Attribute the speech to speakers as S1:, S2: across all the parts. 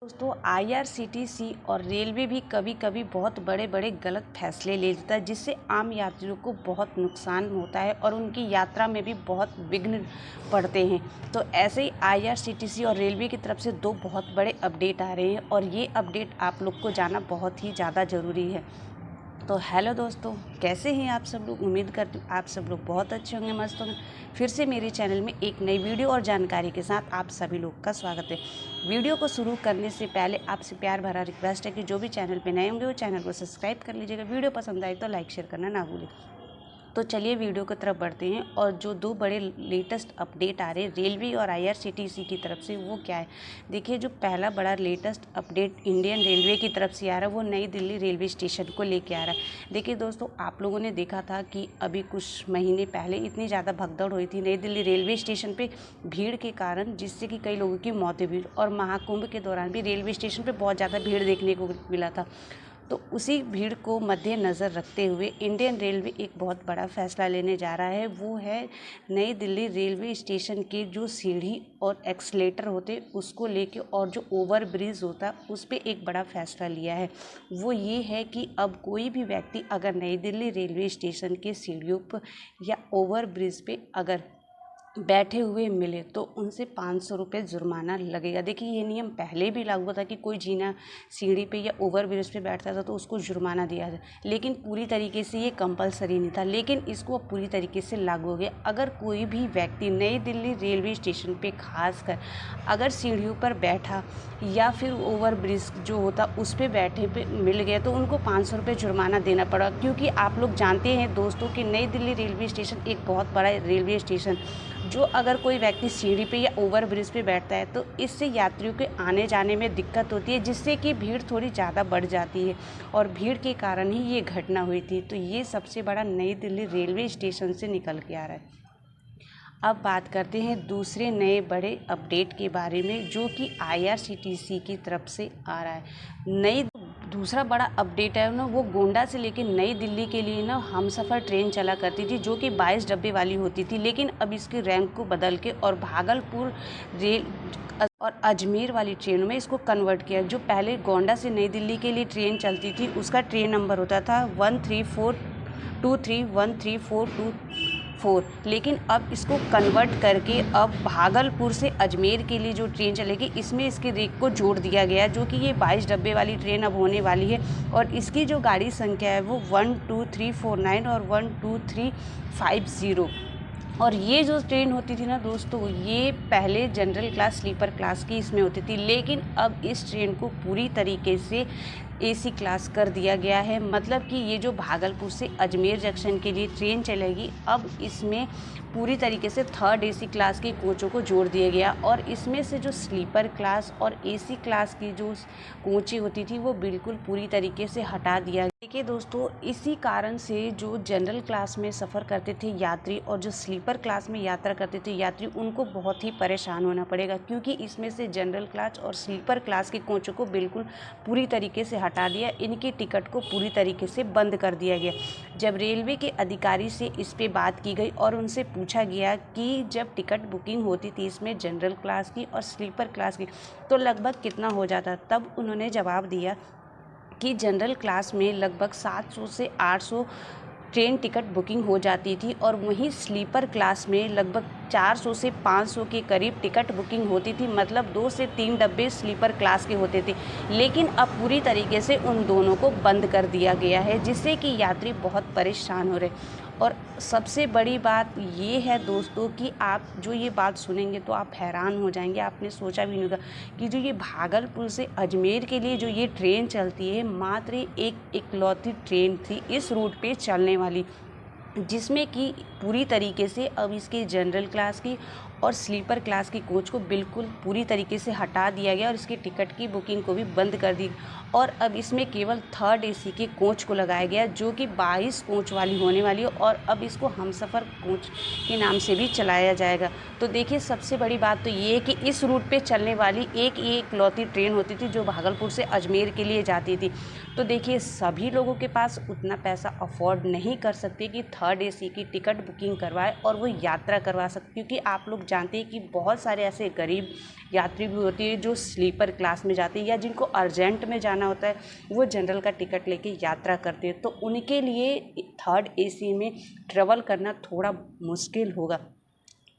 S1: दोस्तों आईआरसीटीसी और रेलवे भी कभी कभी बहुत बड़े बड़े गलत फैसले ले लेता है, जिससे आम यात्रियों को बहुत नुकसान होता है और उनकी यात्रा में भी बहुत विघ्न पड़ते हैं। तो ऐसे ही आईआरसीटीसी और रेलवे की तरफ से दो बहुत बड़े अपडेट आ रहे हैं और ये अपडेट आप लोग को जाना बहुत ही ज़्यादा ज़रूरी है। तो हेलो दोस्तों, कैसे हैं आप सब लोग। उम्मीद करती हूँ आप सब लोग बहुत अच्छे होंगे, मस्त होंगे। फिर से मेरे चैनल में एक नई वीडियो और जानकारी के साथ आप सभी लोग का स्वागत है। वीडियो को शुरू करने से पहले आपसे प्यार भरा रिक्वेस्ट है कि जो भी चैनल पे नए होंगे वो चैनल को सब्सक्राइब कर लीजिएगा। वीडियो पसंद आए तो लाइक शेयर करना ना भूलें। तो चलिए वीडियो की तरफ बढ़ते हैं और जो दो बड़े लेटेस्ट अपडेट आ रहे हैं रेलवे और आईआरसीटीसी की तरफ से वो क्या है। देखिए, जो पहला बड़ा लेटेस्ट अपडेट इंडियन रेलवे की तरफ से आ रहा है वो नई दिल्ली रेलवे स्टेशन को लेके आ रहा है। देखिए दोस्तों, आप लोगों ने देखा था कि अभी कुछ महीने पहले इतनी ज़्यादा भगदड़ हुई थी नई दिल्ली रेलवे स्टेशन पे भीड़ के कारण, जिससे कि कई लोगों की मौतें हुई और महाकुंभ के दौरान भी रेलवे स्टेशन पे बहुत ज़्यादा भीड़ देखने को मिला था। तो उसी भीड़ को मद्देनज़र रखते हुए इंडियन रेलवे एक बहुत बड़ा फैसला लेने जा रहा है। वो है नई दिल्ली रेलवे स्टेशन के जो सीढ़ी और एक्सलेटर होते उसको लेके और जो ओवर ब्रिज होता उस पर एक बड़ा फैसला लिया है। वो ये है कि अब कोई भी व्यक्ति अगर नई दिल्ली रेलवे स्टेशन के सीढ़ियों पर या ओवर ब्रिज पे अगर बैठे हुए मिले तो उनसे 500 रुपये जुर्माना लगेगा। देखिए, ये नियम पहले भी लागू था कि कोई जीना सीढ़ी पे या ओवर ब्रिज पे बैठता था तो उसको जुर्माना दिया जाए, लेकिन पूरी तरीके से ये कंपलसरी नहीं था। लेकिन इसको अब पूरी तरीके से लागू हो गया। अगर कोई भी व्यक्ति नई दिल्ली रेलवे स्टेशन पे खासकर अगर सीढ़ियों पर बैठा या फिर ओवर ब्रिज जो होता उस पर बैठे पे मिल गया तो उनको 500 रुपये जुर्माना देना पड़ा। क्योंकि आप लोग जानते हैं दोस्तों कि नई दिल्ली रेलवे स्टेशन एक बहुत बड़ा रेलवे स्टेशन, जो अगर कोई व्यक्ति सीढ़ी पे या ओवर ब्रिज पे बैठता है तो इससे यात्रियों के आने जाने में दिक्कत होती है, जिससे कि भीड़ थोड़ी ज़्यादा बढ़ जाती है और भीड़ के कारण ही ये घटना हुई थी। तो ये सबसे बड़ा नई दिल्ली रेलवे स्टेशन से निकल के आ रहा है। अब बात करते हैं दूसरे नए बड़े अपडेट के बारे में, जो कि आईआरसीटीसी की तरफ से आ रहा है। दूसरा बड़ा अपडेट है ना, वो गोंडा से लेकर नई दिल्ली के लिए ना हमसफ़र ट्रेन चला करती थी, जो कि 22 डब्बे वाली होती थी। लेकिन अब इसके रैंक को बदल के और भागलपुर रेल और अजमेर वाली ट्रेनों में इसको कन्वर्ट किया। जो पहले गोंडा से नई दिल्ली के लिए ट्रेन चलती थी उसका ट्रेन नंबर होता था 13423 लेकिन अब इसको कन्वर्ट करके अब भागलपुर से अजमेर के लिए जो ट्रेन चलेगी इसमें इसके रेक को जोड़ दिया गया, जो कि ये 22 डब्बे वाली ट्रेन अब होने वाली है। और इसकी जो गाड़ी संख्या है वो 12349 और 12350। और ये जो ट्रेन होती थी ना दोस्तों, ये पहले जनरल क्लास स्लीपर क्लास की इसमें होती थी, लेकिन अब इस ट्रेन को पूरी तरीके से एसी क्लास कर दिया गया है। मतलब कि ये जो भागलपुर से अजमेर जंक्शन के लिए ट्रेन चलेगी अब इसमें पूरी तरीके से थर्ड एसी क्लास के कोचों को जोड़ दिया गया और इसमें से जो स्लीपर क्लास और एसी क्लास की जो कोचें होती थी वो बिल्कुल पूरी तरीके से हटा दिया गया। देखिए दोस्तों, इसी कारण से जो जनरल क्लास में सफ़र करते थे यात्री और जो स्लीपर क्लास में यात्रा करते थे यात्री, उनको बहुत ही परेशान होना पड़ेगा, क्योंकि इसमें से जनरल क्लास और स्लीपर क्लास के कोचों को बिल्कुल पूरी तरीके से हटा दिया। इनकी टिकट को पूरी तरीके से बंद कर दिया गया। जब रेलवे के अधिकारी से इस पे बात की गई और उनसे पूछा गया कि जब टिकट बुकिंग होती थी इसमें जनरल क्लास की और स्लीपर क्लास की तो लगभग कितना हो जाता, तब उन्होंने जवाब दिया कि जनरल क्लास में लगभग 700 से 800 ट्रेन टिकट बुकिंग हो जाती थी और वहीं स्लीपर क्लास में लगभग 400 से 500 के करीब टिकट बुकिंग होती थी। मतलब 2 से 3 डब्बे स्लीपर क्लास के होते थे। लेकिन अब पूरी तरीके से उन दोनों को बंद कर दिया गया है, जिससे कि यात्री बहुत परेशान हो रहे। और सबसे बड़ी बात ये है दोस्तों कि आप जो ये बात सुनेंगे तो आप हैरान हो जाएंगे। आपने सोचा भी नहीं होगा कि जो ये भागलपुर से अजमेर के लिए जो ये ट्रेन चलती है मात्र एक इकलौती ट्रेन थी इस रूट पे चलने वाली, जिसमें कि पूरी तरीके से अब इसकी जनरल क्लास की और स्लीपर क्लास की कोच को बिल्कुल पूरी तरीके से हटा दिया गया और इसकी टिकट की बुकिंग को भी बंद कर दी और अब इसमें केवल थर्ड एसी के कोच को लगाया गया, जो कि 22 कोच वाली होने वाली है और अब इसको हमसफ़र कोच के नाम से भी चलाया जाएगा। तो देखिए, सबसे बड़ी बात तो ये है कि इस रूट पे चलने वाली एक इकलौती ट्रेन होती थी जो भागलपुर से अजमेर के लिए जाती थी। तो देखिए, सभी लोगों के पास उतना पैसा अफोर्ड नहीं कर सकते कि थर्ड एसी की टिकट बुकिंग करवाए और वो यात्रा करवा सकते, क्योंकि आप लोग लोग जानते हैं कि बहुत सारे ऐसे गरीब यात्री भी होते हैं जो स्लीपर क्लास में जाते हैं या जिनको अर्जेंट में जाना होता है, वो जनरल का टिकट लेके यात्रा करते हैं। तो उनके लिए थर्ड एसी में ट्रेवल करना थोड़ा मुश्किल होगा।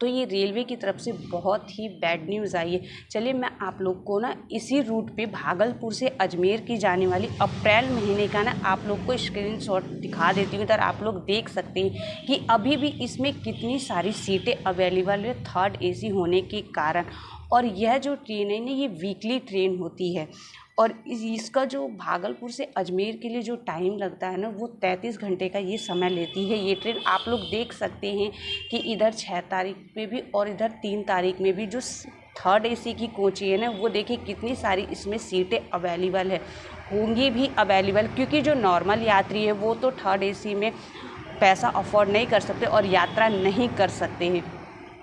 S1: तो ये रेलवे की तरफ से बहुत ही बैड न्यूज़ आई है। चलिए मैं आप लोग को ना इसी रूट पे भागलपुर से अजमेर की जाने वाली अप्रैल महीने का ना आप लोग को स्क्रीनशॉट दिखा देती हूँ। इधर आप लोग देख सकते हैं कि अभी भी इसमें कितनी सारी सीटें अवेलेबल है थर्ड एसी होने के कारण। और यह जो ट्रेन है ना, ये वीकली ट्रेन होती है और इसका जो भागलपुर से अजमेर के लिए जो टाइम लगता है ना, वो 33 घंटे का ये समय लेती है ये ट्रेन। आप लोग देख सकते हैं कि इधर 6 तारीख में भी और इधर 3 तारीख में भी जो थर्ड एसी की कोची है ना, वो देखिए कितनी सारी इसमें सीटें अवेलेबल है, होंगी भी अवेलेबल, क्योंकि जो नॉर्मल यात्री है वो तो थर्ड एसी में पैसा अफोर्ड नहीं कर सकते और यात्रा नहीं कर सकते हैं।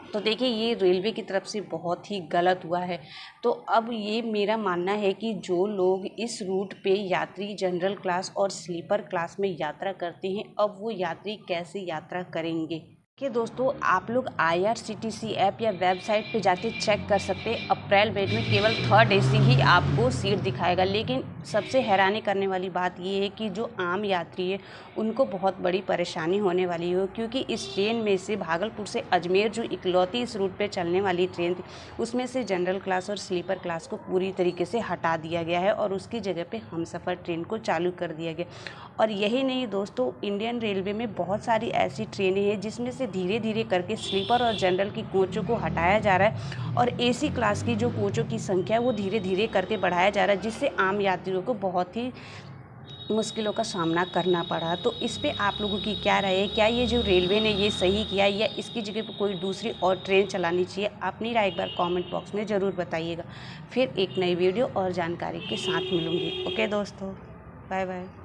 S1: तो देखिए ये रेलवे की तरफ से बहुत ही गलत हुआ है। तो अब ये मेरा मानना है कि जो लोग इस रूट पे यात्री जनरल क्लास और स्लीपर क्लास में यात्रा करते हैं, अब वो यात्री कैसे यात्रा करेंगे। कि दोस्तों आप लोग IRCTC ऐप या वेबसाइट पे जाके चेक कर सकते हैं, अप्रैल मई में केवल थर्ड एसी ही आपको सीट दिखाएगा। लेकिन सबसे हैरानी करने वाली बात ये है कि जो आम यात्री है उनको बहुत बड़ी परेशानी होने वाली है, क्योंकि इस ट्रेन में से भागलपुर से अजमेर जो इकलौती इस रूट पे चलने वाली ट्रेन थी, उसमें से जनरल क्लास और स्लीपर क्लास को पूरी तरीके से हटा दिया गया है और उसकी जगह पे हमसफ़र ट्रेन को चालू कर दिया गया। और यही नहीं दोस्तों, इंडियन रेलवे में बहुत सारी ऐसी ट्रेनें हैं जिसमें से धीरे धीरे करके स्लीपर और जनरल की कोचों को हटाया जा रहा है और एसी क्लास की जो कोचों की संख्या है वो धीरे धीरे करके बढ़ाया जा रहा है, जिससे आम यात्रियों को बहुत ही मुश्किलों का सामना करना पड़ा। तो इस पे आप लोगों की क्या राय है? क्या ये जो रेलवे ने ये सही किया या इसकी जगह पर कोई दूसरी और ट्रेन चलानी चाहिए? अपनी राय एक बार कमेंट बॉक्स में ज़रूर बताइएगा। फिर एक नई वीडियो और जानकारी के साथ मिलूँगी। ओके दोस्तों, बाय बाय।